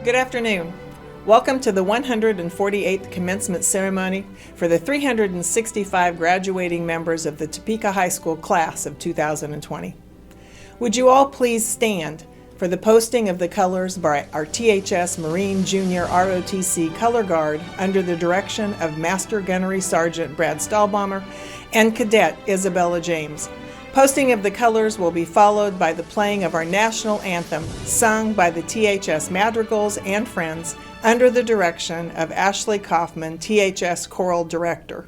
Good afternoon. Welcome to the 148th commencement ceremony for the 365 graduating members of the Topeka High School class of 2020. Would you all please stand for the posting of the colors by our THS Marine Junior ROTC Color Guard under the direction of Master Gunnery Sergeant Brad Stahlbaumer and Cadet Isabella James. Posting of the colors will be followed by the playing of our national anthem, sung by the THS Madrigals and Friends under the direction of Ashley Kaufman, THS Choral Director.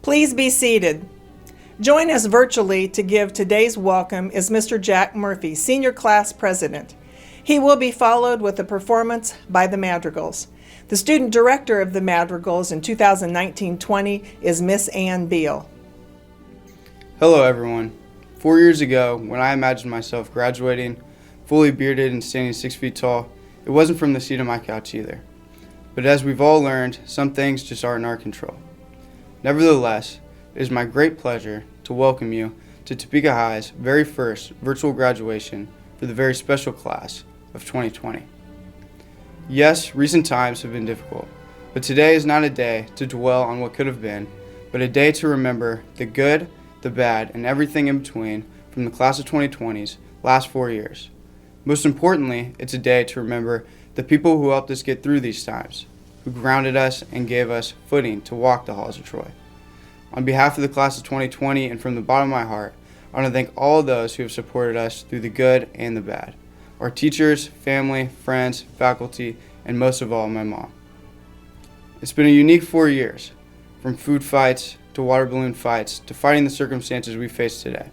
Please be seated. Join us virtually to give today's welcome is Mr. Jack Murphy, Senior Class President. He will be followed with a performance by the Madrigals. The Student Director of the Madrigals in 2019-20 is Miss Ann Beal. Hello everyone. 4 years ago, when I imagined myself graduating, fully bearded and standing 6 feet tall, it wasn't from the seat of my couch either. But as we've all learned, some things just aren't in our control. Nevertheless, it is my great pleasure to welcome you to Topeka High's very first virtual graduation for the very special class of 2020. Yes, recent times have been difficult, but today is not a day to dwell on what could have been, but a day to remember the good, the bad, and everything in between from the class of 2020's last 4 years. Most importantly, it's a day to remember the people who helped us get through these times, who grounded us and gave us footing to walk the halls of Troy. On behalf of the class of 2020 and from the bottom of my heart, I want to thank all of those who have supported us through the good and the bad. Our teachers, family, friends, faculty, and most of all, my mom. It's been a unique 4 years, from food fights to water balloon fights to fighting the circumstances we face today.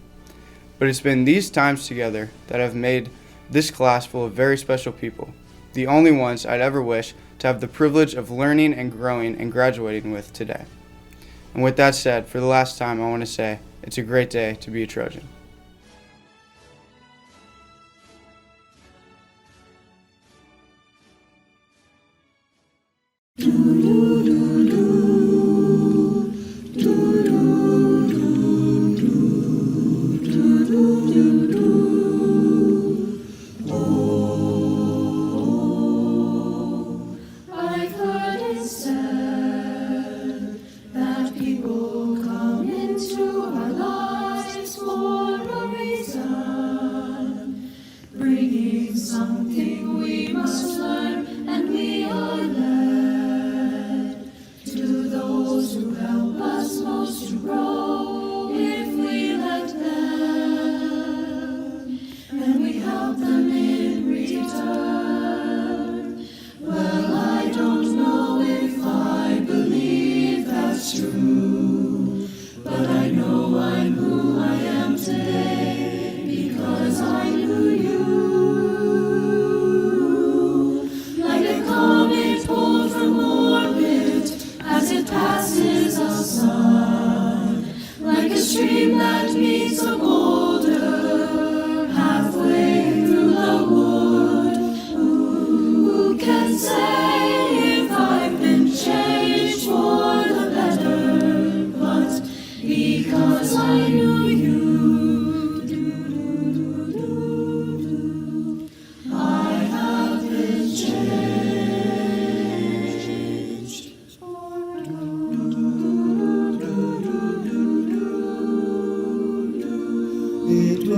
But it's been these times together that have made this class full of very special people, the only ones I'd ever wish to have the privilege of learning and growing and graduating with today. And with that said, for the last time, I want to say it's a great day to be a Trojan. Something we must learn, and we are learning.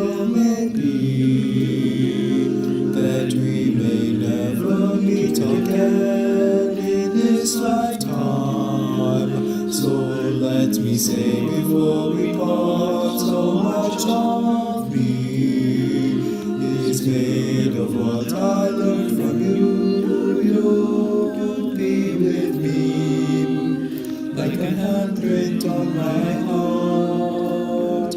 will it be that we may never meet again in this lifetime? So let me say before we part, so much of me is made of what I learned from you. You'll be with me like a handprint on my heart.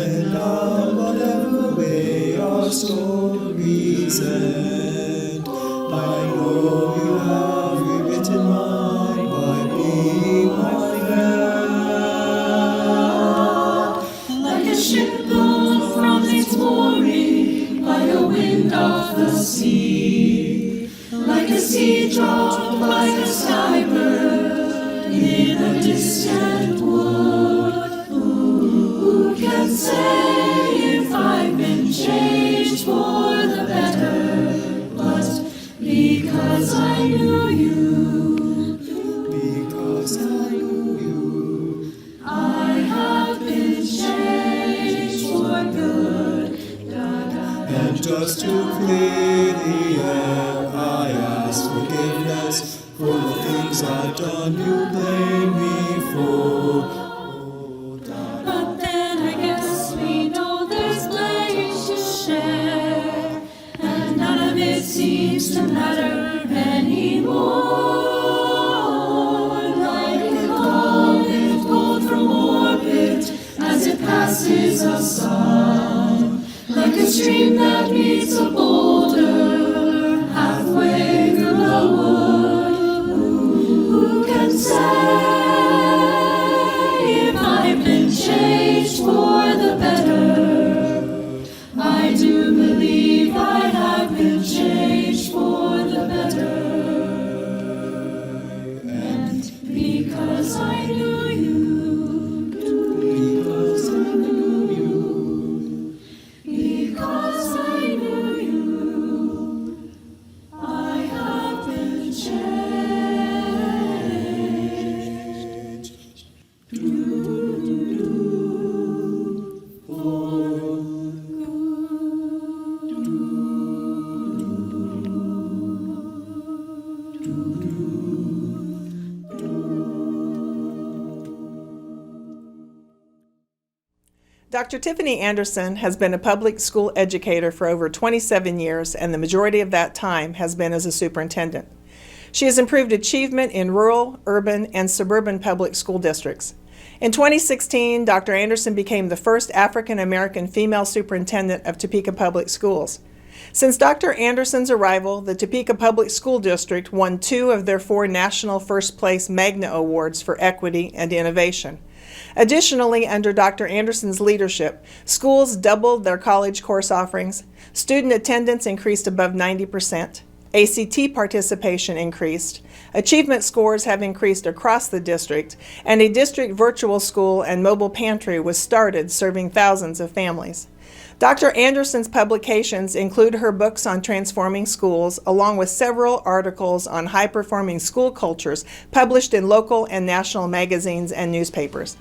And now, whatever way our stories end, I know you have rewritten mine by being my friend. Like a ship blown from its mooring by the wind of the sea, like a sea drop, like a skybird in a distant wood. Who can say if I've been changed for the better? But because I knew you, Because I knew you, I have been changed for good. and just to clear the air, I ask forgiveness for the things I've done you blame me for. But then I guess we know there's blame to share, and none of it seems to matter anymore. Like a comet pulled from orbit as it passes a sun, like a stream that meets a boulder halfway through the wood. Who can say if I've been changed for the better? I do believe I have been changed for the better. And because I knew you, Because I knew you, because I knew you, I have been changed. Dr. Tiffany Anderson has been a public school educator for over 27 years, and the majority of that time has been as a superintendent. She has improved achievement in rural, urban, and suburban public school districts. In 2016, Dr. Anderson became the first African American female superintendent of Topeka Public Schools. Since Dr. Anderson's arrival, the Topeka Public School District won 2 of their 4 national first place Magna Awards for equity and innovation. Additionally, under Dr. Anderson's leadership, schools doubled their college course offerings, student attendance increased above 90%, ACT participation increased, achievement scores have increased across the district, and a district virtual school and mobile pantry was started serving thousands of families. Dr. Anderson's publications include her books on transforming schools, along with several articles on high-performing school cultures published in local and national magazines and newspapers.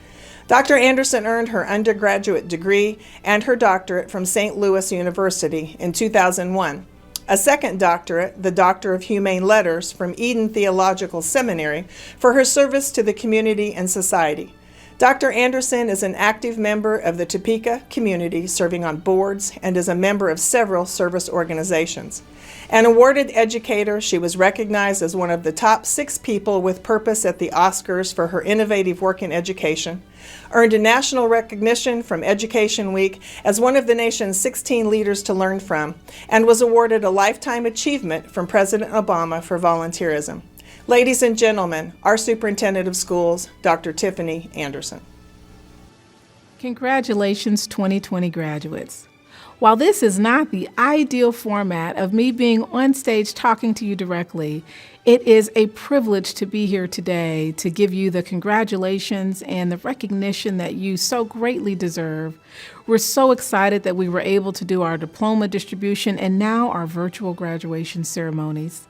Dr. Anderson earned her undergraduate degree and her doctorate from St. Louis University in 2001. A second doctorate, the Doctor of Humane Letters from Eden Theological Seminary, for her service to the community and society. Dr. Anderson is an active member of the Topeka community, serving on boards, and is a member of several service organizations. An awarded educator, she was recognized as one of the top 6 people with purpose at the Oscars for her innovative work in education, earned a national recognition from Education Week as one of the nation's 16 leaders to learn from, and was awarded a Lifetime Achievement from President Obama for volunteerism. Ladies and gentlemen, our Superintendent of Schools, Dr. Tiffany Anderson. Congratulations, 2020 graduates. While this is not the ideal format of me being on stage talking to you directly, it is a privilege to be here today to give you the congratulations and the recognition that you so greatly deserve. We're so excited that we were able to do our diploma distribution and now our virtual graduation ceremonies.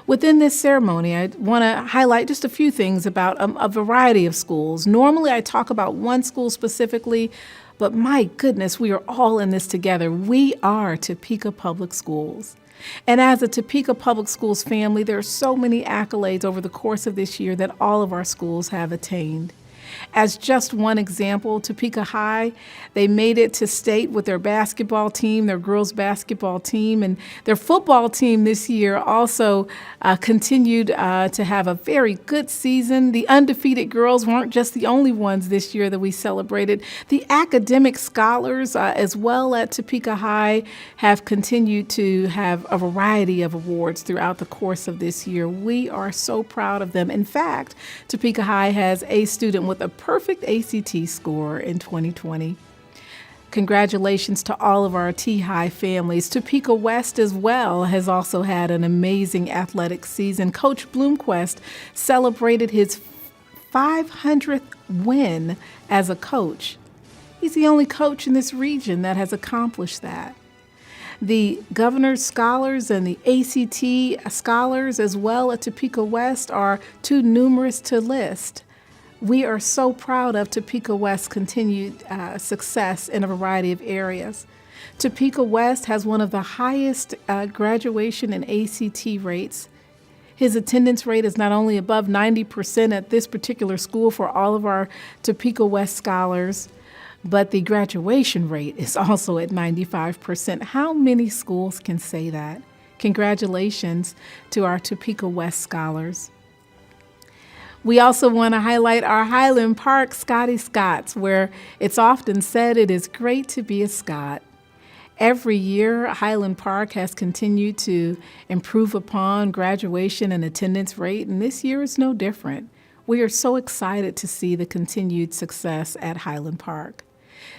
Within this ceremony, I want to highlight just a few things about a variety of schools. Normally, I talk about one school specifically, But my goodness, we are all in this together. We are Topeka Public Schools. And as a Topeka Public Schools family, there are so many accolades over the course of this year that all of our schools have attained. As just one example, Topeka High, they made it to state with their basketball team, their girls basketball team, and their football team this year also continued to have a very good season. The undefeated girls weren't just the only ones this year that we celebrated. The academic scholars as well at Topeka High have continued to have a variety of awards throughout the course of this year. We are so proud of them. In fact, Topeka High has a student with a perfect ACT score in 2020. Congratulations to all of our T-High families. Topeka West as well has also had an amazing athletic season. Coach Bloomquist celebrated his 500th win as a coach. He's the only coach in this region that has accomplished that. The Governor's Scholars and the ACT Scholars as well at Topeka West are too numerous to list. We are so proud of Topeka West's continued success in a variety of areas. Topeka West has one of the highest graduation and ACT rates. His attendance rate is not only above 90% at this particular school for all of our Topeka West scholars, but the graduation rate is also at 95%. How many schools can say that? Congratulations to our Topeka West scholars. We also want to highlight our Highland Park Scotty Scots, where it's often said it is great to be a Scot. Every year, Highland Park has continued to improve upon graduation and attendance rate, and this year is no different. We are so excited to see the continued success at Highland Park.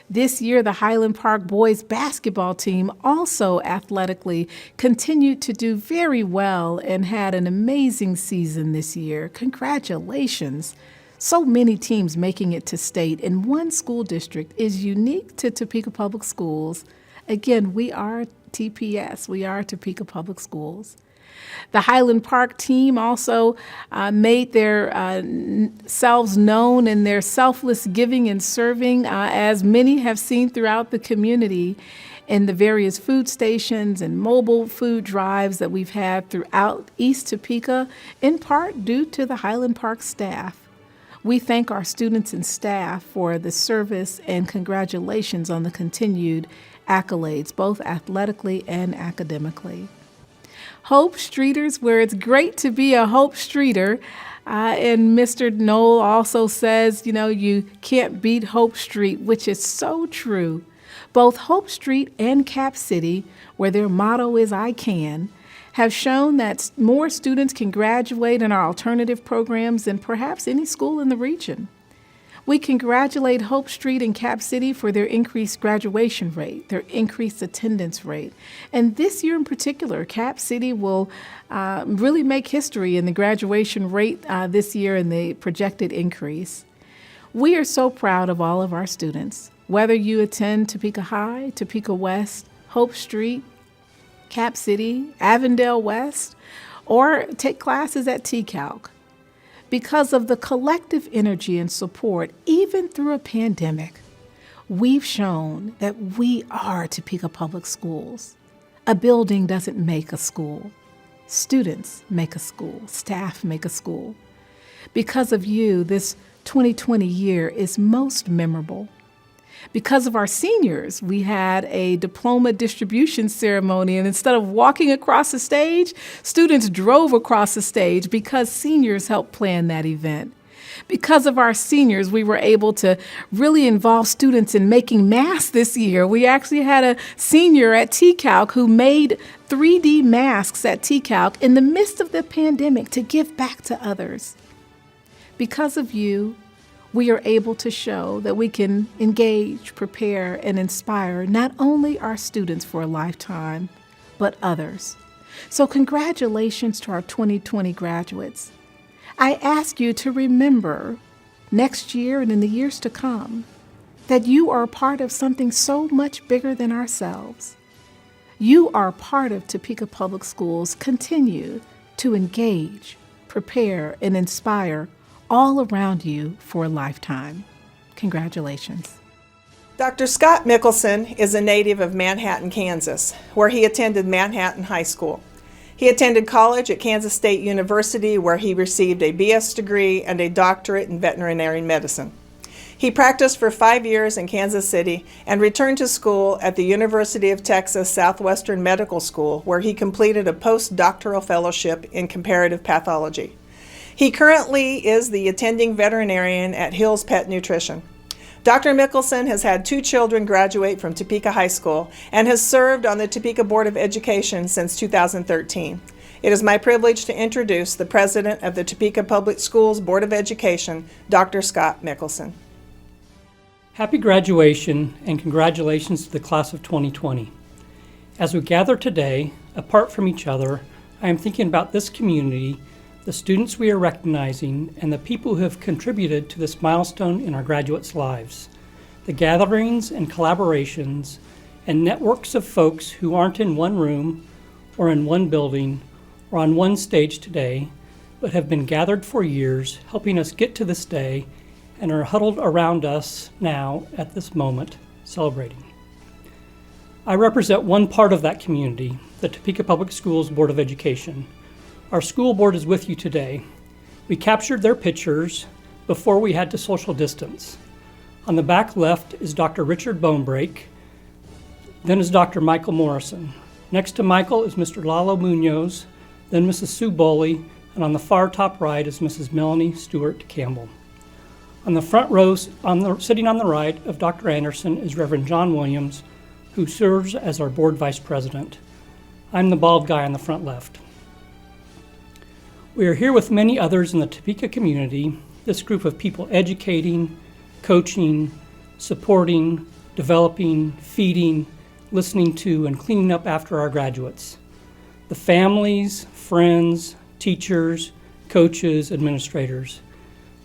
This year, the Highland Park boys basketball team also athletically continued to do very well and had an amazing season this year. Congratulations. So many teams making it to state in one school district is unique to Topeka Public Schools. Again, we are TPS. We are Topeka Public Schools. The Highland Park team also made their selves known in their selfless giving and serving, as many have seen throughout the community in the various food stations and mobile food drives that we've had throughout East Topeka, in part due to the Highland Park staff. We thank our students and staff for the service and congratulations on the continued accolades, both athletically and academically. Hope Streeters, where it's great to be a Hope Streeter. And Mr. Knoll also says, you can't beat Hope Street, which is so true. Both Hope Street and Cap City, where their motto is I Can, have shown that more students can graduate in our alternative programs than perhaps any school in the region. We congratulate Hope Street and Cap City for their increased graduation rate, their increased attendance rate. And this year in particular, Cap City will really make history in the graduation rate this year and the projected increase. We are so proud of all of our students. Whether you attend Topeka High, Topeka West, Hope Street, Cap City, Avondale West, or take classes at TCalc. Because of the collective energy and support, even through a pandemic, we've shown that we are Topeka Public Schools. A building doesn't make a school. Students make a school. Staff make a school. Because of you, this 2020 year is most memorable. Because of our seniors, we had a diploma distribution ceremony, and instead of walking across the stage, students drove across the stage because seniors helped plan that event. Because of our seniors, we were able to really involve students in making masks this year. We actually had a senior at TCalc who made 3D masks at TCalc in the midst of the pandemic to give back to others. Because of you, we are able to show that we can engage, prepare, and inspire not only our students for a lifetime, but others. So congratulations to our 2020 graduates. I ask you to remember next year and in the years to come that you are part of something so much bigger than ourselves. You are part of Topeka Public Schools. Continue to engage, prepare, and inspire all around you for a lifetime. Congratulations. Dr. Scott Mickelson is a native of Manhattan, Kansas, where he attended Manhattan High School. He attended college at Kansas State University, where he received a BS degree and a doctorate in veterinary medicine. He practiced for 5 years in Kansas City and returned to school at the University of Texas Southwestern Medical School, where he completed a postdoctoral fellowship in comparative pathology. He currently is the attending veterinarian at Hill's Pet Nutrition. Dr. Mickelson has had 2 children graduate from Topeka High School and has served on the Topeka Board of Education since 2013. It is my privilege to introduce the president of the Topeka Public Schools Board of Education, Dr. Scott Mickelson. Happy graduation and congratulations to the class of 2020. As we gather today, apart from each other, I am thinking about this community, the students we are recognizing, and the people who have contributed to this milestone in our graduates' lives. The gatherings and collaborations and networks of folks who aren't in one room or in one building or on one stage today, but have been gathered for years, helping us get to this day and are huddled around us now at this moment, celebrating. I represent one part of that community, the Topeka Public Schools Board of Education. Our school board is with you today. We captured their pictures before we had to social distance. On the back left is Dr. Richard Bonebrake, then is Dr. Michael Morrison. Next to Michael is Mr. Lalo Munoz, then Mrs. Sue Boley, and on the far top right is Mrs. Melanie Stewart Campbell. On the front row, sitting on the right of Dr. Anderson is Reverend John Williams, who serves as our board vice president. I'm the bald guy on the front left. We are here with many others in the Topeka community, this group of people educating, coaching, supporting, developing, feeding, listening to, and cleaning up after our graduates. The families, friends, teachers, coaches, administrators.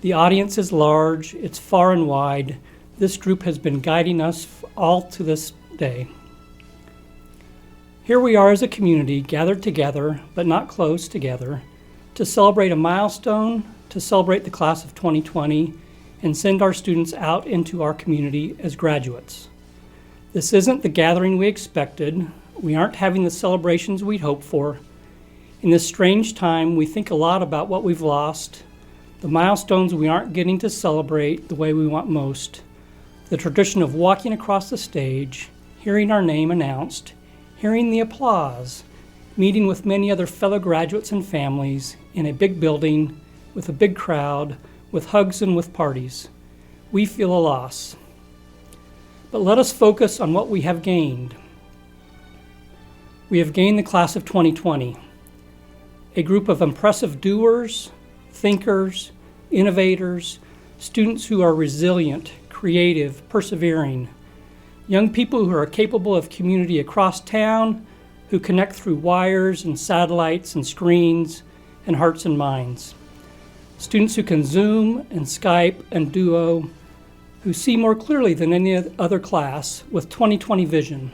The audience is large, it's far and wide. This group has been guiding us all to this day. Here we are as a community, gathered together, but not close together, to celebrate a milestone, to celebrate the class of 2020, and send our students out into our community as graduates. This isn't the gathering we expected. We aren't having the celebrations we'd hoped for. In this strange time, we think a lot about what we've lost, the milestones we aren't getting to celebrate the way we want most, the tradition of walking across the stage, hearing our name announced, hearing the applause, meeting with many other fellow graduates and families in a big building with a big crowd, with hugs and with parties. We feel a loss. But let us focus on what we have gained. We have gained the class of 2020, a group of impressive doers, thinkers, innovators, students who are resilient, creative, persevering, young people who are capable of community across town, who connect through wires and satellites and screens and hearts and minds. Students who can Zoom and Skype and Duo, who see more clearly than any other class with 2020 vision,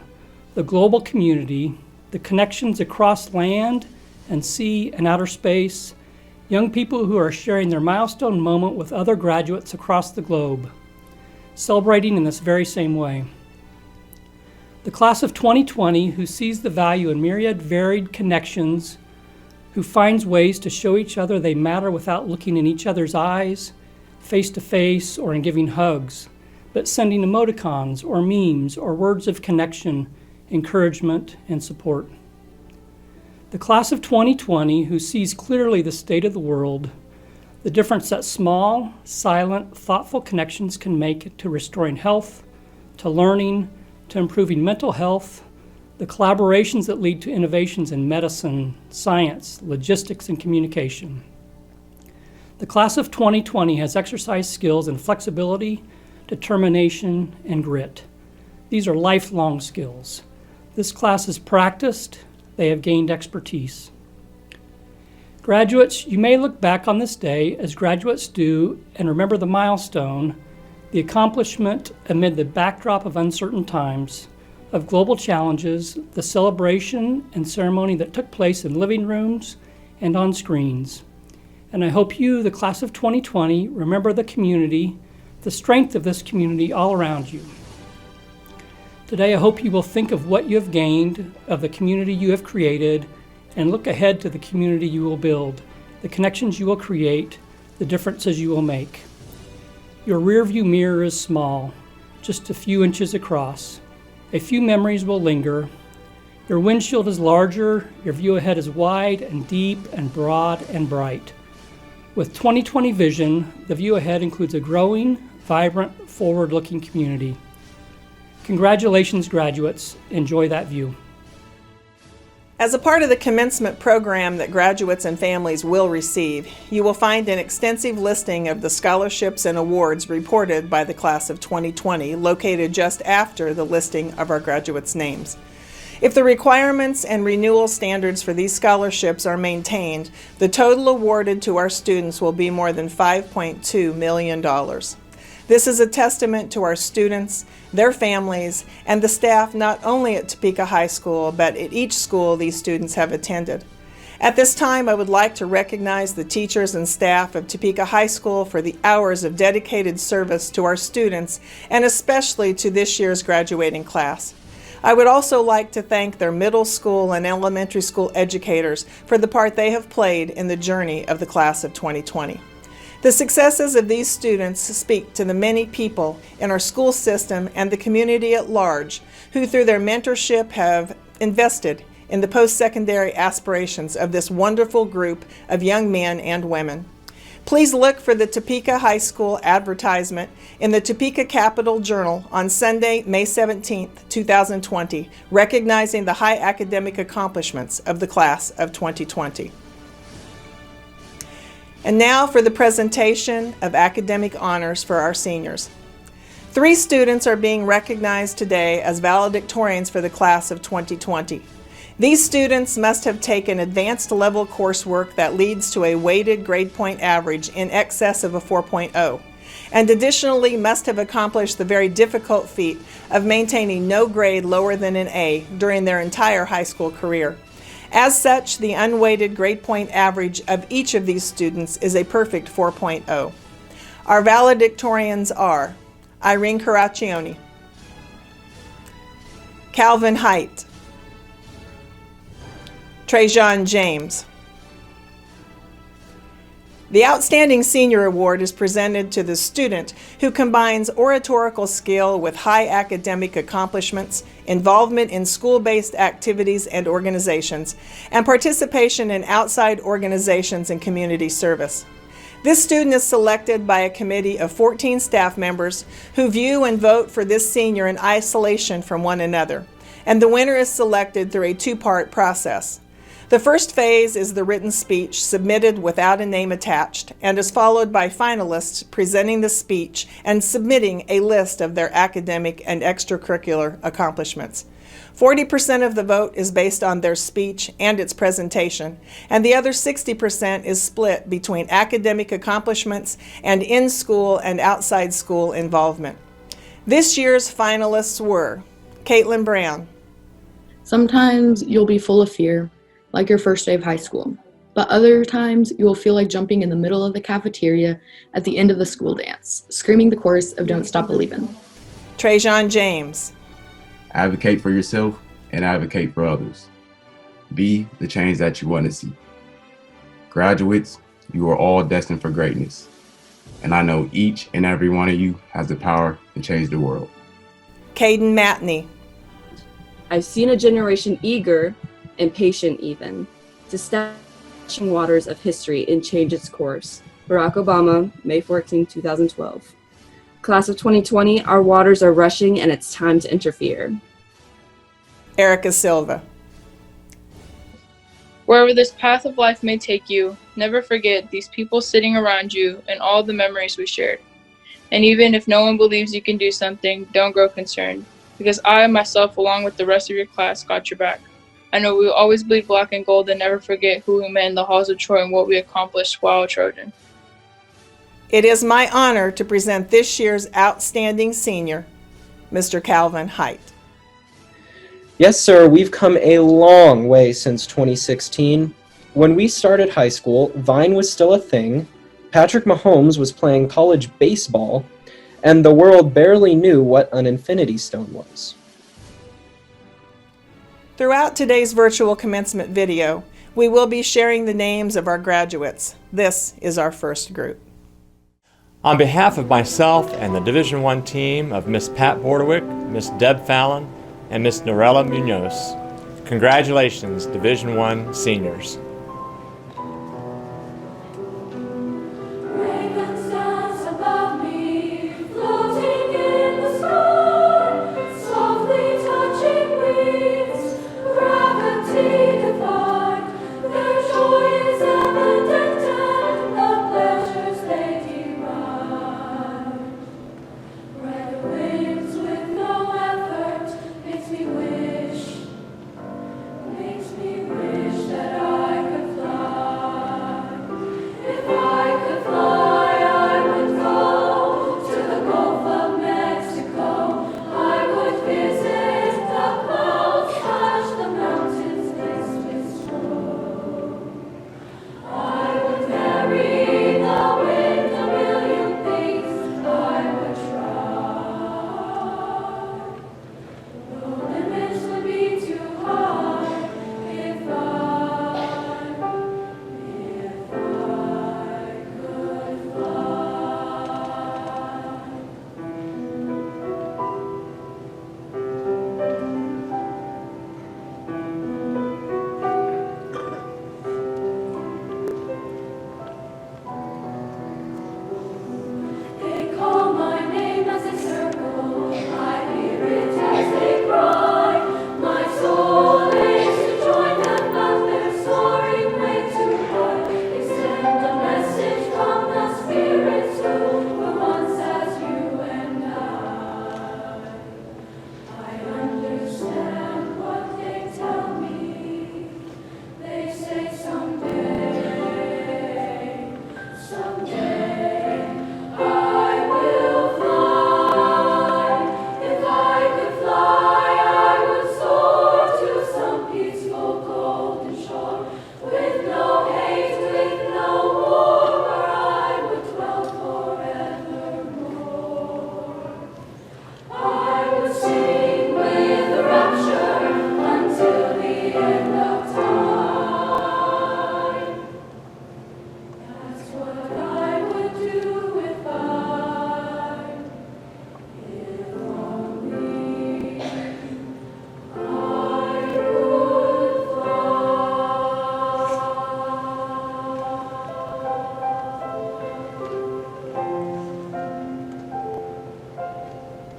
the global community, the connections across land and sea and outer space, young people who are sharing their milestone moment with other graduates across the globe, celebrating in this very same way. The class of 2020 who sees the value in myriad varied connections, who finds ways to show each other they matter without looking in each other's eyes, face to face or in giving hugs, but sending emoticons or memes or words of connection, encouragement, and support. The class of 2020 who sees clearly the state of the world, the difference that small, silent, thoughtful connections can make to restoring health, to learning, to improving mental health, the collaborations that lead to innovations in medicine, science, logistics, and communication. The class of 2020 has exercised skills in flexibility, determination, and grit. These are lifelong skills. This class has practiced, they have gained expertise. Graduates, you may look back on this day as graduates do and remember the milestone, the accomplishment amid the backdrop of uncertain times, of global challenges, the celebration and ceremony that took place in living rooms and on screens. And I hope you, the class of 2020, remember the community, the strength of this community all around you. Today, I hope you will think of what you have gained, of the community you have created, and look ahead to the community you will build, the connections you will create, the differences you will make. Your rearview mirror is small, just a few inches across. A few memories will linger. Your windshield is larger, your view ahead is wide and deep and broad and bright. With 2020 vision, the view ahead includes a growing, vibrant, forward-looking community. Congratulations, graduates. Enjoy that view. As a part of the commencement program that graduates and families will receive, you will find an extensive listing of the scholarships and awards reported by the class of 2020 located just after the listing of our graduates' names. If the requirements and renewal standards for these scholarships are maintained, the total awarded to our students will be more than $5.2 million. This is a testament to our students, their families, and the staff not only at Topeka High School, but at each school these students have attended. At this time, I would like to recognize the teachers and staff of Topeka High School for the hours of dedicated service to our students, and especially to this year's graduating class. I would also like to thank their middle school and elementary school educators for the part they have played in the journey of the class of 2020. The successes of these students speak to the many people in our school system and the community at large who, through their mentorship, have invested in the post-secondary aspirations of this wonderful group of young men and women. Please look for the Topeka High School advertisement in the Topeka Capital Journal on Sunday, May 17, 2020, recognizing the high academic accomplishments of the class of 2020. And now for the presentation of academic honors for our seniors. 3 students are being recognized today as valedictorians for the class of 2020. These students must have taken advanced level coursework that leads to a weighted grade point average in excess of a 4.0, and additionally must have accomplished the very difficult feat of maintaining no grade lower than an A during their entire high school career. As such, the unweighted grade point average of each of these students is a perfect 4.0. Our valedictorians are Irene Caraccioni, Calvin Height, Trajan James. The Outstanding Senior Award is presented to the student who combines oratorical skill with high academic accomplishments, involvement in school-based activities and organizations, and participation in outside organizations and community service. This student is selected by a committee of 14 staff members who view and vote for this senior in isolation from one another, and the winner is selected through a 2-part process. The first phase is the written speech submitted without a name attached and is followed by finalists presenting the speech and submitting a list of their academic and extracurricular accomplishments. 40% of the vote is based on their speech and its presentation, and the other 60% is split between academic accomplishments and in-school and outside school involvement. This year's finalists were Caitlin Brown. Sometimes you'll be full of fear, like your first day of high school, but other times you will feel like jumping in the middle of the cafeteria at the end of the school dance, screaming the chorus of Don't Stop Believin'. Trajan James. Advocate for yourself and advocate for others. Be the change that you want to see. Graduates, you are all destined for greatness, and I know each and every one of you has the power to change the world. Caden Matney. I've seen a generation eager and patient even to step in waters of history and change its course. Barack Obama, May 14, 2012. Class of 2020, our waters are rushing and it's time to interfere. Erica Silva. Wherever this path of life may take you, never forget these people sitting around you and all the memories we shared. And even if no one believes you can do something, don't grow concerned, because I myself, along with the rest of your class, got your back. I know we will always bleed black and gold and never forget who we met in the halls of Troy and what we accomplished while a Trojan. It is my honor to present this year's outstanding senior, Mr. Calvin Height. Yes, sir, we've come a long way since 2016. When we started high school, Vine was still a thing, Patrick Mahomes was playing college baseball, and the world barely knew what an infinity stone was. Throughout today's virtual commencement video, we will be sharing the names of our graduates. This is our first group. On behalf of myself and the Division I team of Miss Pat Bordewick, Miss Deb Fallon, and Miss Norella Munoz, congratulations, Division I seniors.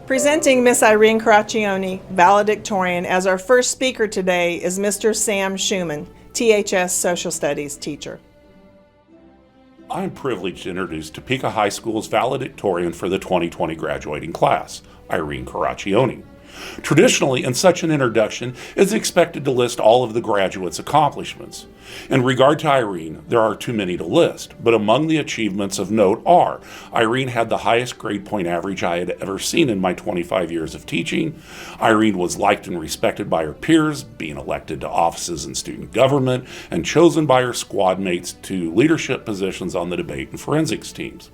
Presenting Miss Irene Caraccioni, valedictorian, as our first speaker today is Mr. Sam Schumann, THS Social Studies teacher. I'm privileged to introduce Topeka High School's valedictorian for the 2020 graduating class, Irene Caraccioni. Traditionally, in such an introduction, it's expected to list all of the graduates' accomplishments. In regard to Irene, there are too many to list, but among the achievements of note are: Irene had the highest grade point average I had ever seen in my 25 years of teaching. Irene was liked and respected by her peers, being elected to offices in student government, and chosen by her squad mates to leadership positions on the debate and forensics teams.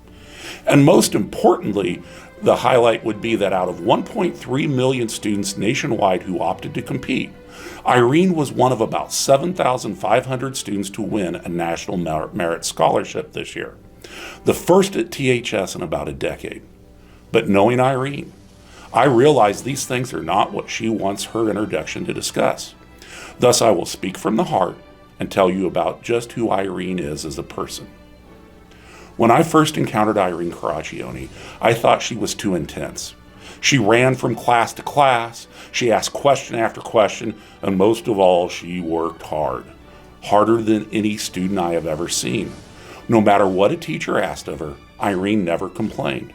And most importantly, the highlight would be that out of 1.3 million students nationwide who opted to compete, Irene was one of about 7,500 students to win a National Merit Scholarship this year, the first at THS in about a decade. But knowing Irene, I realize these things are not what she wants her introduction to discuss. Thus, I will speak from the heart and tell you about just who Irene is as a person. When I first encountered Irene Caraccioni, I thought she was too intense. She ran from class to class, she asked question after question, and most of all, she worked hard. Harder than any student I have ever seen. No matter what a teacher asked of her, Irene never complained.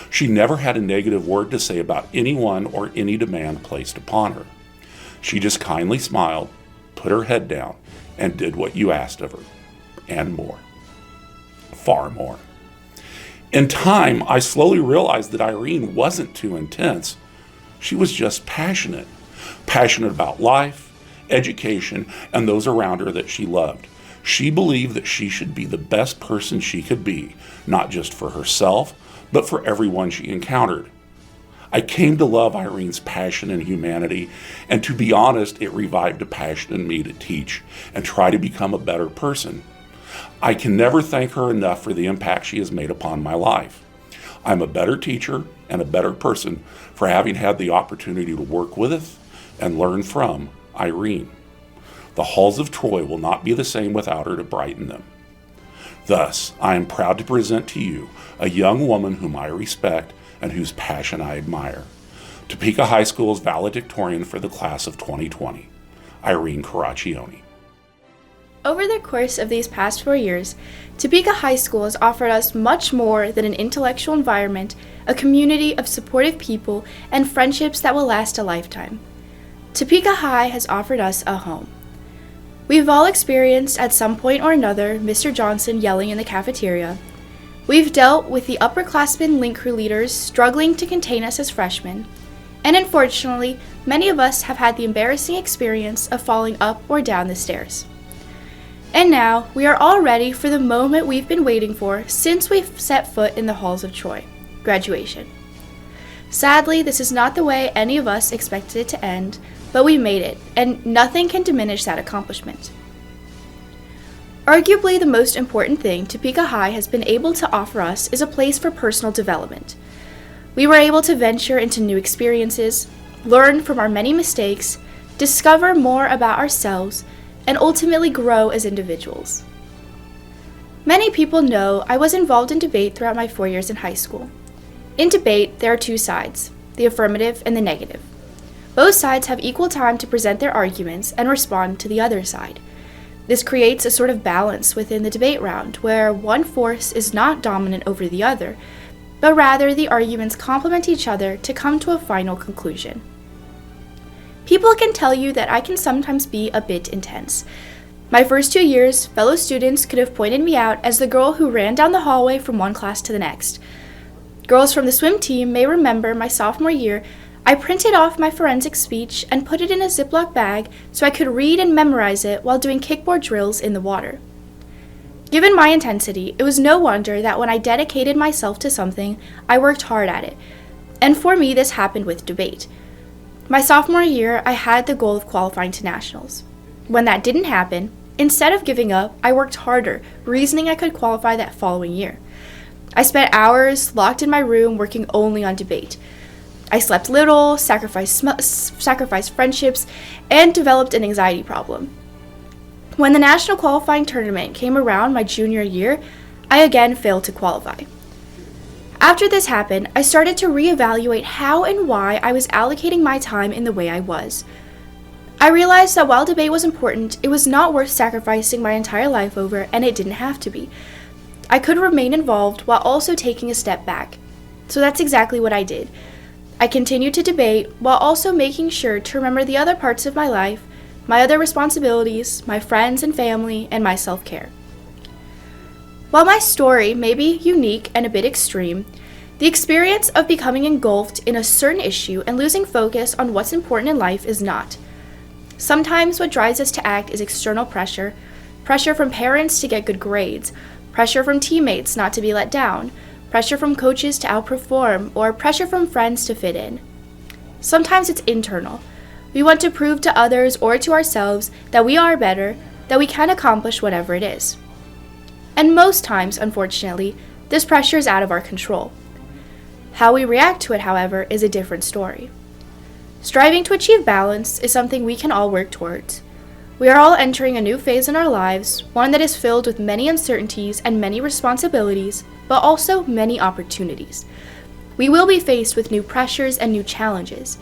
She never had a negative word to say about anyone or any demand placed upon her. She just kindly smiled, put her head down, and did what you asked of her, and more. Far more. In time, I slowly realized that Irene wasn't too intense. She was just passionate. Passionate about life, education, and those around her that she loved. She believed that she should be the best person she could be, not just for herself, but for everyone she encountered. I came to love Irene's passion and humanity, and to be honest, it revived a passion in me to teach and try to become a better person. I can never thank her enough for the impact she has made upon my life. I'm a better teacher and a better person for having had the opportunity to work with and learn from Irene. The halls of Troy will not be the same without her to brighten them. Thus, I am proud to present to you a young woman whom I respect and whose passion I admire. Topeka High School's valedictorian for the class of 2020, Irene Caraccioni. Over the course of these past 4 years, Topeka High School has offered us much more than an intellectual environment, a community of supportive people, and friendships that will last a lifetime. Topeka High has offered us a home. We've all experienced at some point or another Mr. Johnson yelling in the cafeteria. We've dealt with the upperclassmen link crew leaders struggling to contain us as freshmen. And unfortunately, many of us have had the embarrassing experience of falling up or down the stairs. And now, we are all ready for the moment we've been waiting for since we've set foot in the halls of Troy, graduation. Sadly, this is not the way any of us expected it to end, but we made it, and nothing can diminish that accomplishment. Arguably the most important thing Topeka High has been able to offer us is a place for personal development. We were able to venture into new experiences, learn from our many mistakes, discover more about ourselves, and ultimately grow as individuals. Many people know I was involved in debate throughout my 4 years in high school. In debate, there are two sides, the affirmative and the negative. Both sides have equal time to present their arguments and respond to the other side. This creates a sort of balance within the debate round, where one force is not dominant over the other, but rather the arguments complement each other to come to a final conclusion. People can tell you that I can sometimes be a bit intense. My first 2 years, fellow students could have pointed me out as the girl who ran down the hallway from one class to the next. Girls from the swim team may remember my sophomore year, I printed off my forensic speech and put it in a Ziploc bag so I could read and memorize it while doing kickboard drills in the water. Given my intensity, it was no wonder that when I dedicated myself to something, I worked hard at it. And for me, this happened with debate. My sophomore year, I had the goal of qualifying to nationals. When that didn't happen, instead of giving up, I worked harder, reasoning I could qualify that following year. I spent hours locked in my room working only on debate. I slept little, sacrificed friendships, and developed an anxiety problem. When the national qualifying tournament came around my junior year, I again failed to qualify. After this happened, I started to reevaluate how and why I was allocating my time in the way I was. I realized that while debate was important, it was not worth sacrificing my entire life over, and it didn't have to be. I could remain involved while also taking a step back. So that's exactly what I did. I continued to debate while also making sure to remember the other parts of my life, my other responsibilities, my friends and family, and my self-care. While my story may be unique and a bit extreme, the experience of becoming engulfed in a certain issue and losing focus on what's important in life is not. Sometimes what drives us to act is external pressure, pressure from parents to get good grades, pressure from teammates not to be let down, pressure from coaches to outperform, or pressure from friends to fit in. Sometimes it's internal. We want to prove to others or to ourselves that we are better, that we can accomplish whatever it is. And most times, unfortunately, this pressure is out of our control. How we react to it, however, is a different story. Striving to achieve balance is something we can all work towards. We are all entering a new phase in our lives, one that is filled with many uncertainties and many responsibilities, but also many opportunities. We will be faced with new pressures and new challenges.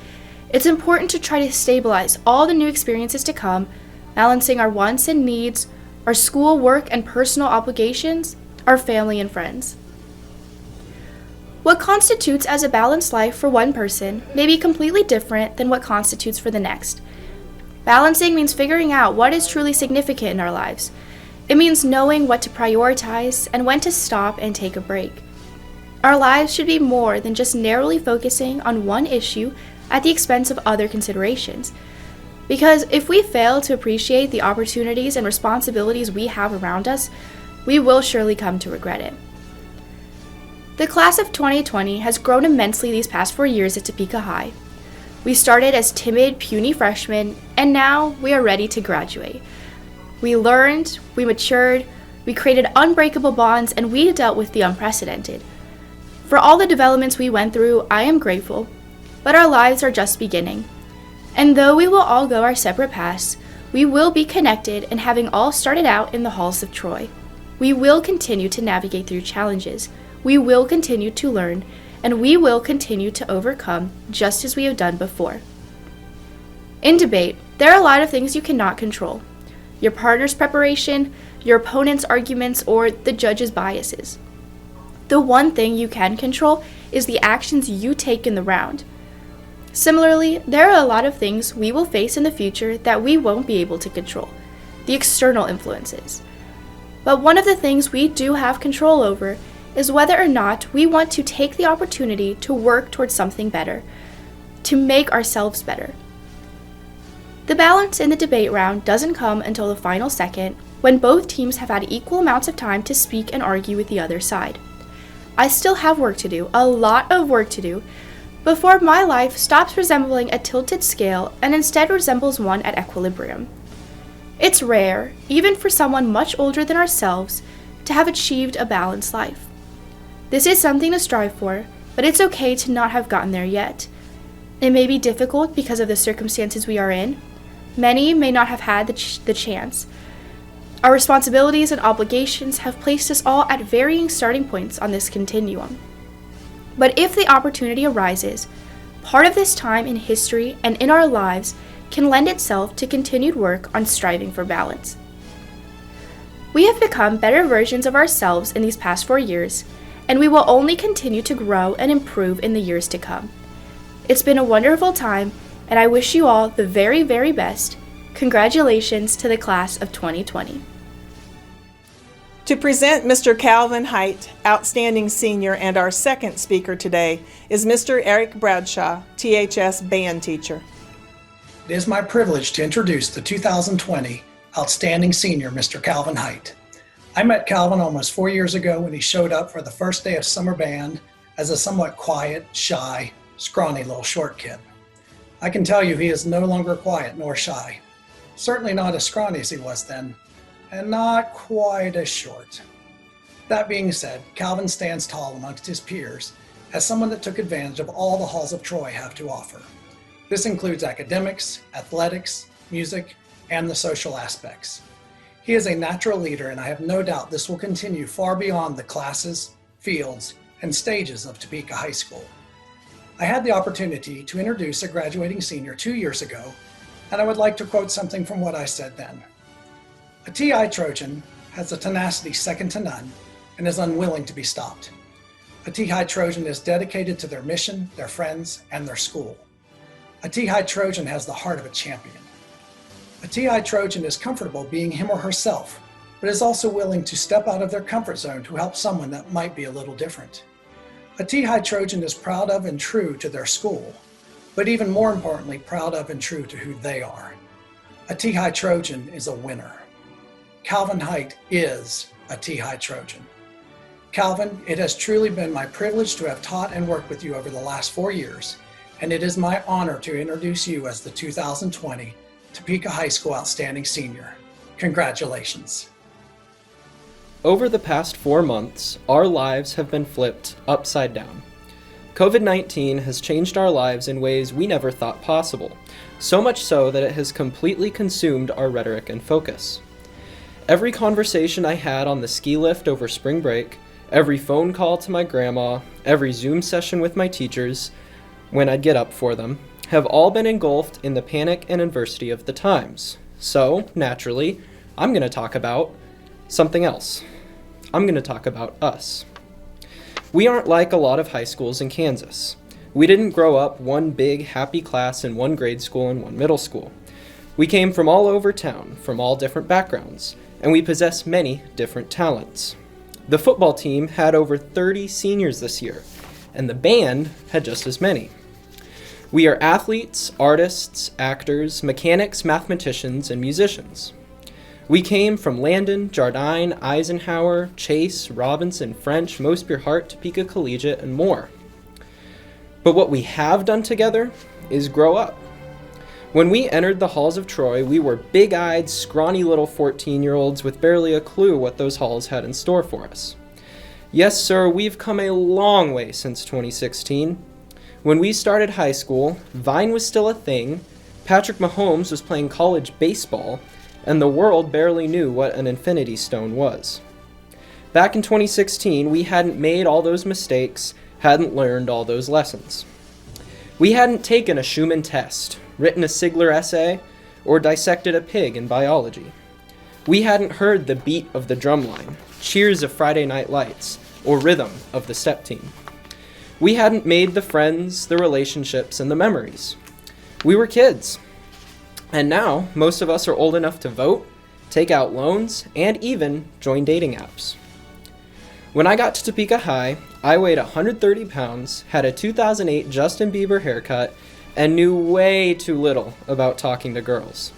It's important to try to stabilize all the new experiences to come, balancing our wants and needs, our school, work, and personal obligations, our family and friends. What constitutes as a balanced life for one person may be completely different than what constitutes for the next. Balancing means figuring out what is truly significant in our lives. It means knowing what to prioritize and when to stop and take a break. Our lives should be more than just narrowly focusing on one issue at the expense of other considerations. Because if we fail to appreciate the opportunities and responsibilities we have around us, we will surely come to regret it. The class of 2020 has grown immensely these past 4 years at Topeka High. We started as timid, puny freshmen, and now we are ready to graduate. We learned, we matured, we created unbreakable bonds, and we dealt with the unprecedented. For all the developments we went through, I am grateful, but our lives are just beginning. And though we will all go our separate paths, we will be connected and having all started out in the halls of Troy. We will continue to navigate through challenges. We will continue to learn, and we will continue to overcome just as we have done before. In debate, there are a lot of things you cannot control. Your partner's preparation, your opponent's arguments, or the judge's biases. The one thing you can control is the actions you take in the round. Similarly, there are a lot of things we will face in the future that we won't be able to control, the external influences. But one of the things we do have control over is whether or not we want to take the opportunity to work towards something better, to make ourselves better. The balance in the debate round doesn't come until the final second, when both teams have had equal amounts of time to speak and argue with the other side. I still have work to do, a lot of work to do, before my life stops resembling a tilted scale and instead resembles one at equilibrium. It's rare, even for someone much older than ourselves, to have achieved a balanced life. This is something to strive for, but it's okay to not have gotten there yet. It may be difficult because of the circumstances we are in. Many may not have had the chance. Our responsibilities and obligations have placed us all at varying starting points on this continuum. But if the opportunity arises, part of this time in history and in our lives can lend itself to continued work on striving for balance. We have become better versions of ourselves in these past 4 years, and we will only continue to grow and improve in the years to come. It's been a wonderful time, and I wish you all the very, very best. Congratulations to the class of 2020. To present Mr. Calvin Height, Outstanding Senior, and our second speaker today is Mr. Eric Bradshaw, THS Band Teacher. It is my privilege to introduce the 2020 Outstanding Senior, Mr. Calvin Height. I met Calvin almost 4 years ago when he showed up for the first day of summer band as a somewhat quiet, shy, scrawny little short kid. I can tell you he is no longer quiet nor shy. Certainly not as scrawny as he was then, and not quite as short. That being said, Calvin stands tall amongst his peers as someone that took advantage of all the halls of Troy have to offer. This includes academics, athletics, music, and the social aspects. He is a natural leader, and I have no doubt this will continue far beyond the classes, fields, and stages of Topeka High School. I had the opportunity to introduce a graduating senior 2 years ago, and I would like to quote something from what I said then. A TI Trojan has a tenacity second to none and is unwilling to be stopped. A TI Trojan is dedicated to their mission, their friends, and their school. A TI Trojan has the heart of a champion. A TI Trojan is comfortable being him or herself, but is also willing to step out of their comfort zone to help someone that might be a little different. A TI Trojan is proud of and true to their school, but even more importantly, proud of and true to who they are. A TI Trojan is a winner. Calvin Height is a TI Trojan. Calvin, it has truly been my privilege to have taught and worked with you over the last 4 years, and it is my honor to introduce you as the 2020 Topeka High School Outstanding Senior. Congratulations. Over the past 4 months, our lives have been flipped upside down. COVID-19 has changed our lives in ways we never thought possible, so much so that it has completely consumed our rhetoric and focus. Every conversation I had on the ski lift over spring break, every phone call to my grandma, every Zoom session with my teachers, when I'd get up for them, have all been engulfed in the panic and adversity of the times. So, naturally, I'm going to talk about something else. I'm going to talk about us. We aren't like a lot of high schools in Kansas. We didn't grow up one big happy class in one grade school and one middle school. We came from all over town, from all different backgrounds, and we possess many different talents. The football team had over 30 seniors this year, and the band had just as many. We are athletes, artists, actors, mechanics, mathematicians, and musicians. We came from Landon, Jardine, Eisenhower, Chase, Robinson, French, Mosbyr Hart, Topeka Collegiate, and more. But what we have done together is grow up. When we entered the halls of Troy, we were big-eyed, scrawny little 14-year-olds with barely a clue what those halls had in store for us. Yes, sir, we've come a long way since 2016. When we started high school, Vine was still a thing, Patrick Mahomes was playing college baseball, and the world barely knew what an infinity stone was. Back in 2016, we hadn't made all those mistakes, hadn't learned all those lessons. We hadn't taken a Schumann test, written a Sigler essay, or dissected a pig in biology. We hadn't heard the beat of the drumline, cheers of Friday Night Lights, or rhythm of the step team. We hadn't made the friends, the relationships, and the memories. We were kids. And now, most of us are old enough to vote, take out loans, and even join dating apps. When I got to Topeka High, I weighed 130 pounds, had a 2008 Justin Bieber haircut, and knew way too little about talking to girls.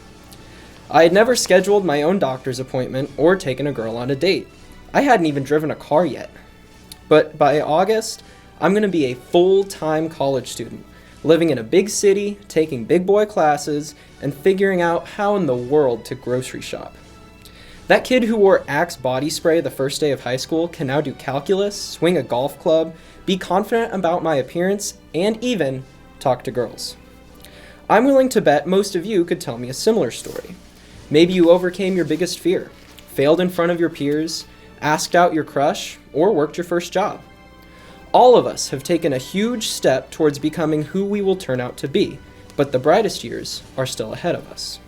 I had never scheduled my own doctor's appointment or taken a girl on a date. I hadn't even driven a car yet. But by August, I'm going to be a full-time college student, living in a big city, taking big boy classes, and figuring out how in the world to grocery shop. That kid who wore Axe body spray the first day of high school can now do calculus, swing a golf club, be confident about my appearance, and even talk to girls. I'm willing to bet most of you could tell me a similar story. Maybe you overcame your biggest fear, failed in front of your peers, asked out your crush, or worked your first job. All of us have taken a huge step towards becoming who we will turn out to be, but the brightest years are still ahead of us.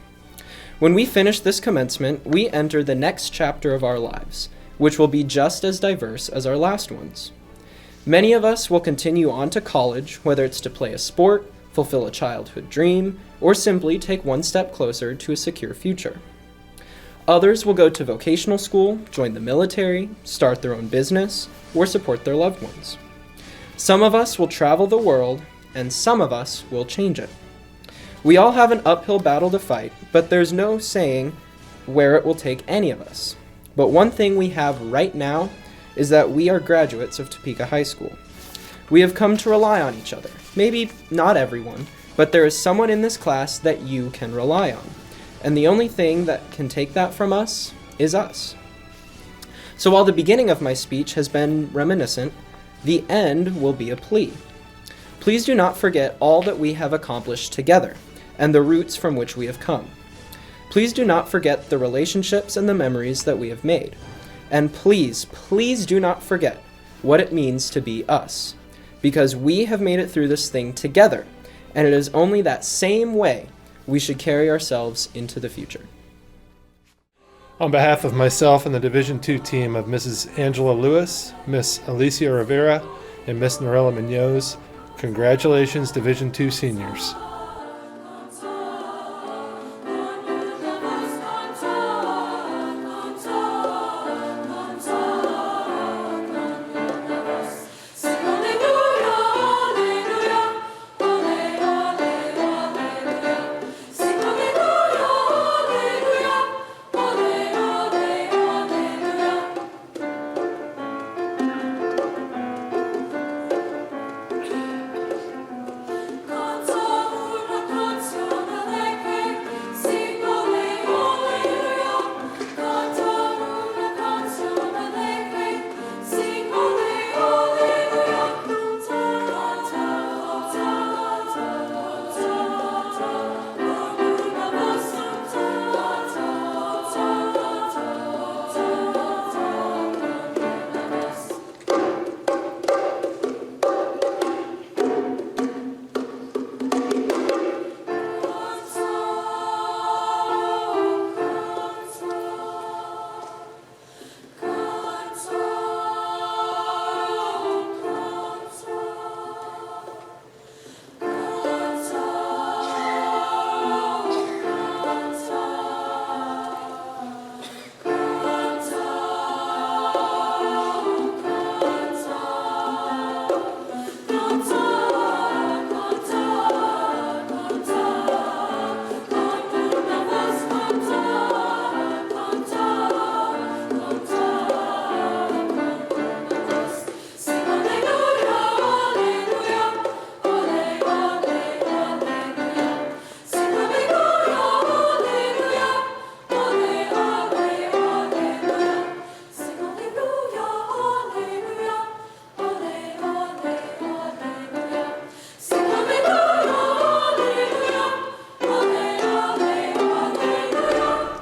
When we finish this commencement, we enter the next chapter of our lives, which will be just as diverse as our last ones. Many of us will continue on to college, whether it's to play a sport, fulfill a childhood dream, or simply take one step closer to a secure future. Others will go to vocational school, join the military, start their own business, or support their loved ones. Some of us will travel the world, and some of us will change it. We all have an uphill battle to fight, but there's no saying where it will take any of us. But one thing we have right now is that we are graduates of Topeka High School. We have come to rely on each other. Maybe not everyone, but there is someone in this class that you can rely on. And the only thing that can take that from us is us. So while the beginning of my speech has been reminiscent, the end will be a plea. Please do not forget all that we have accomplished together and the roots from which we have come. Please do not forget the relationships and the memories that we have made. And please, please do not forget what it means to be us, because we have made it through this thing together, and it is only that same way we should carry ourselves into the future. On behalf of myself and the Division II team of Mrs. Angela Lewis, Miss Alicia Rivera, and Miss Norella Munoz, congratulations, Division II seniors.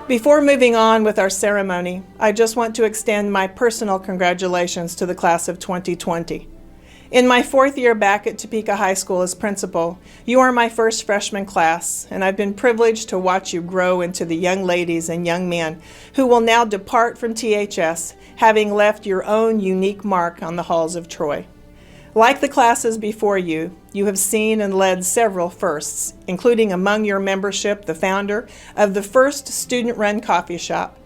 Before moving on with our ceremony, I just want to extend my personal congratulations to the class of 2020. In my 4th year back at Topeka High School as principal, you are my first freshman class, and I've been privileged to watch you grow into the young ladies and young men who will now depart from THS, having left your own unique mark on the halls of Troy. Like the classes before you, you have seen and led several firsts, including among your membership the founder of the first student-run coffee shop,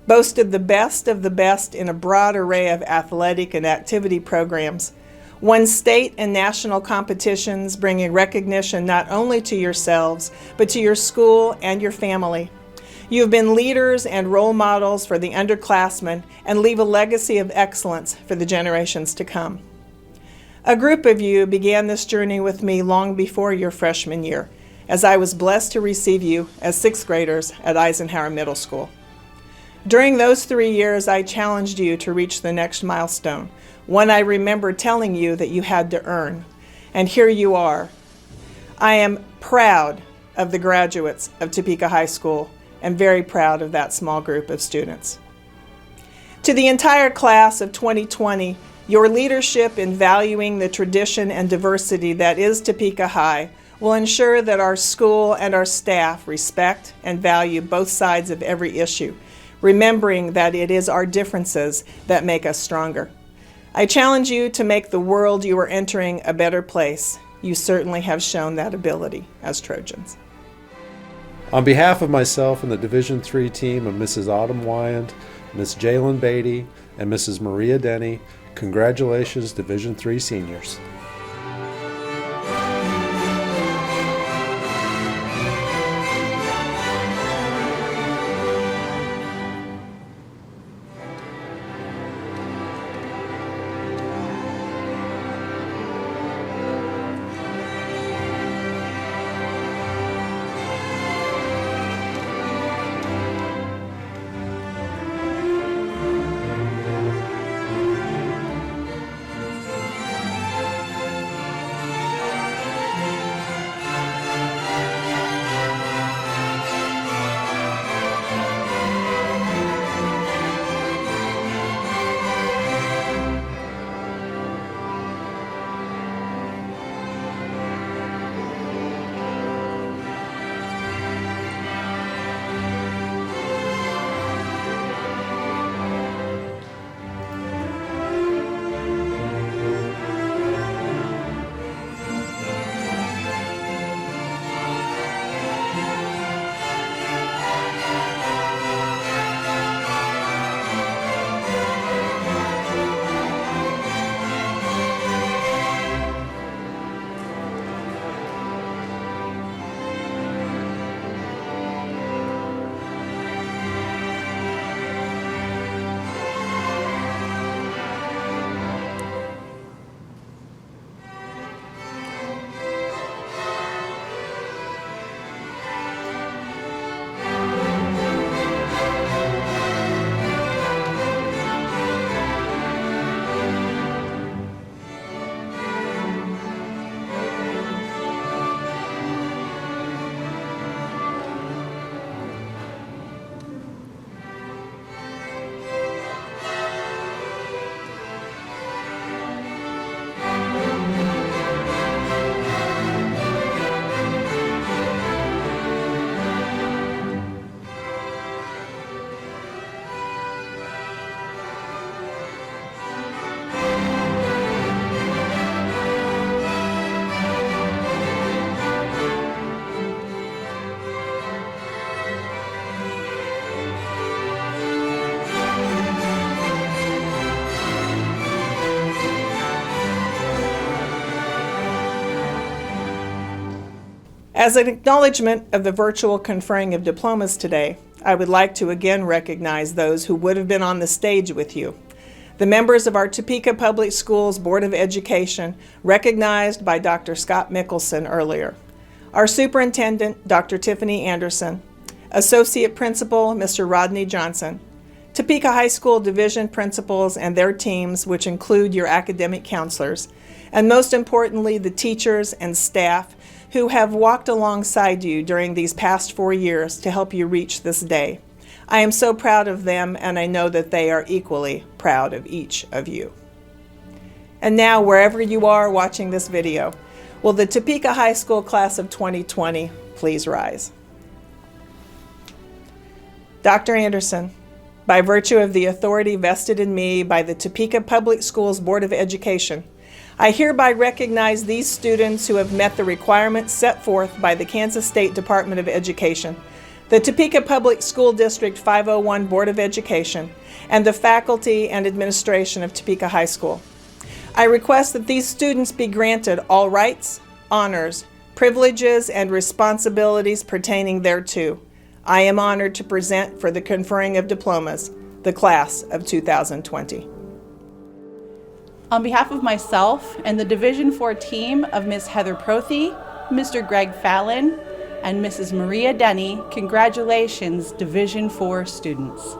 boasted the best of the best in a broad array of athletic and activity programs, won state and national competitions, bringing recognition not only to yourselves, but to your school and your family. You have been leaders and role models for the underclassmen and leave a legacy of excellence for the generations to come. A group of you began this journey with me long before your freshman year, as I was blessed to receive you as 6th graders at Eisenhower Middle School. During those 3 years, I challenged you to reach the next milestone, one I remember telling you that you had to earn. And here you are. I am proud of the graduates of Topeka High School and very proud of that small group of students. To the entire class of 2020, your leadership in valuing the tradition and diversity that is Topeka High will ensure that our school and our staff respect and value both sides of every issue, remembering that it is our differences that make us stronger. I challenge you to make the world you are entering a better place. You certainly have shown that ability as Trojans. On behalf of myself and the Division III team of Mrs. Autumn Wyand, Miss Jalen Beatty, and Mrs. Maria Denny, congratulations, Division III seniors. As an acknowledgement of the virtual conferring of diplomas today, I would like to again recognize those who would have been on the stage with you. The members of our Topeka Public Schools Board of Education, recognized by Dr. Scott Mickelson earlier. Our Superintendent, Dr. Tiffany Anderson. Associate Principal, Mr. Rodney Johnson. Topeka High School Division Principals and their teams, which include your academic counselors. And most importantly, the teachers and staff who have walked alongside you during these past 4 years to help you reach this day. I am so proud of them, and I know that they are equally proud of each of you. And now, wherever you are watching this video, will the Topeka High School class of 2020 please rise? Dr. Anderson, by virtue of the authority vested in me by the Topeka Public Schools Board of Education, I hereby recognize these students who have met the requirements set forth by the Kansas State Department of Education, the Topeka Public School District 501 Board of Education, and the faculty and administration of Topeka High School. I request that these students be granted all rights, honors, privileges, and responsibilities pertaining thereto. I am honored to present for the conferring of diplomas the class of 2020. On behalf of myself and the Division 4 team of Ms. Heather Prothy, Mr. Greg Fallon, and Mrs. Maria Denny, congratulations, Division 4 students.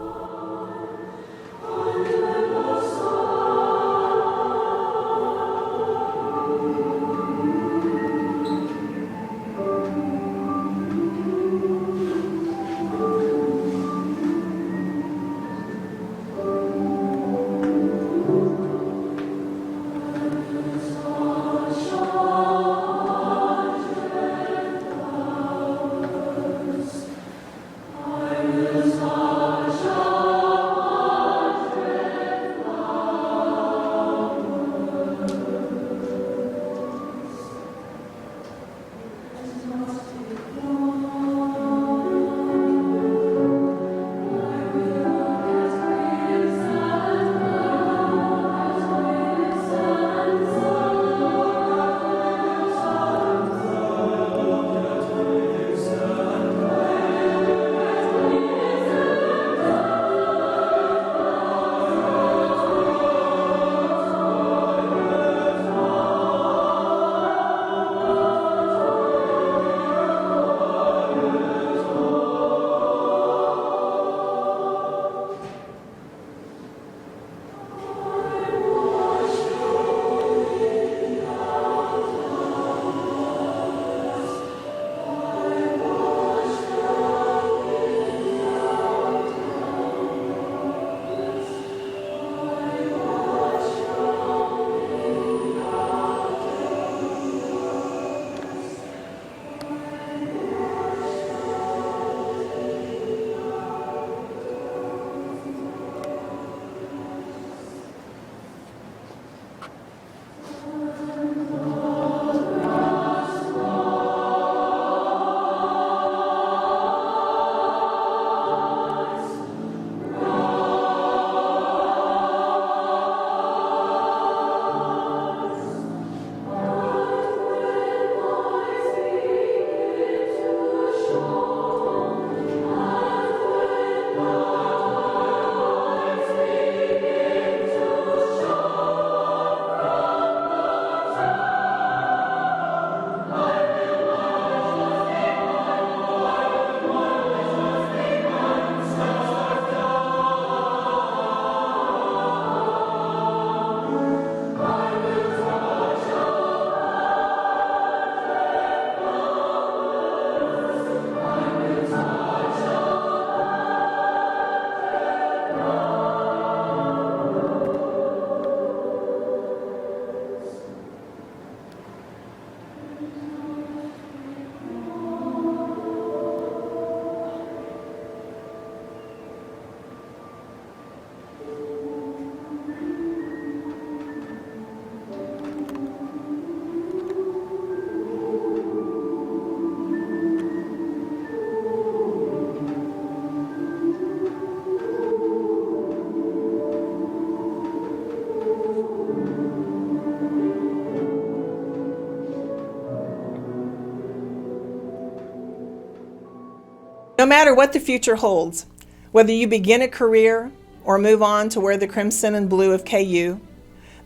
No matter what the future holds, whether you begin a career or move on to wear the crimson and blue of KU,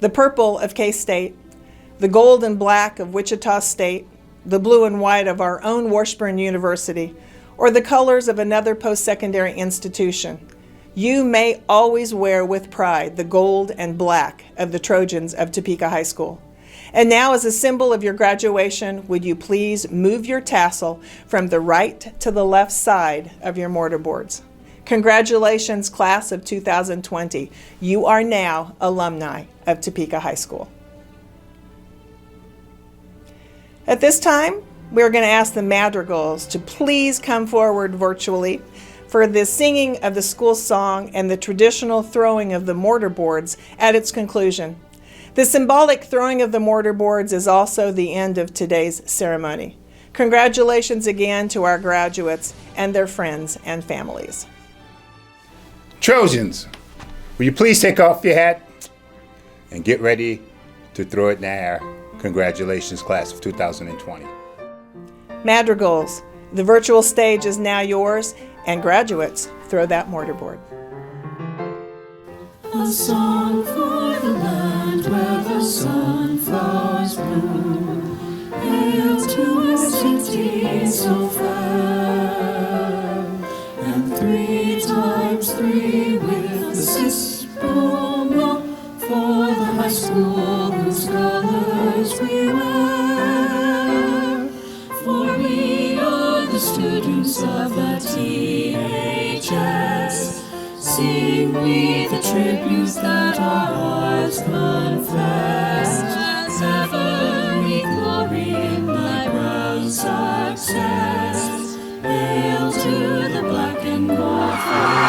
the purple of K-State, the gold and black of Wichita State, the blue and white of our own Washburn University, or the colors of another post-secondary institution, you may always wear with pride the gold and black of the Trojans of Topeka High School. And now, as a symbol of your graduation, would you please move your tassel from the right to the left side of your mortar boards? Congratulations, class of 2020. You are now alumni of Topeka High School. At this time, we're going to ask the madrigals to please come forward virtually for the singing of the school song and the traditional throwing of the mortar boards at its conclusion. The symbolic throwing of the mortar boards is also the end of today's ceremony. Congratulations again to our graduates and their friends and families. Trojans, will you please take off your hat and get ready to throw it in the air. Congratulations, class of 2020. Madrigals, the virtual stage is now yours, and graduates, throw that mortarboard. A song for the land where the sunflowers bloom. Hail to a city so fair, and 3 times 3 with the cis-boom for the high school whose colors we wear. For we are the students of the THS. Sing we the tributes that our hearts confess. As ever we glory in thy proud success. Hail to the black and gold flag.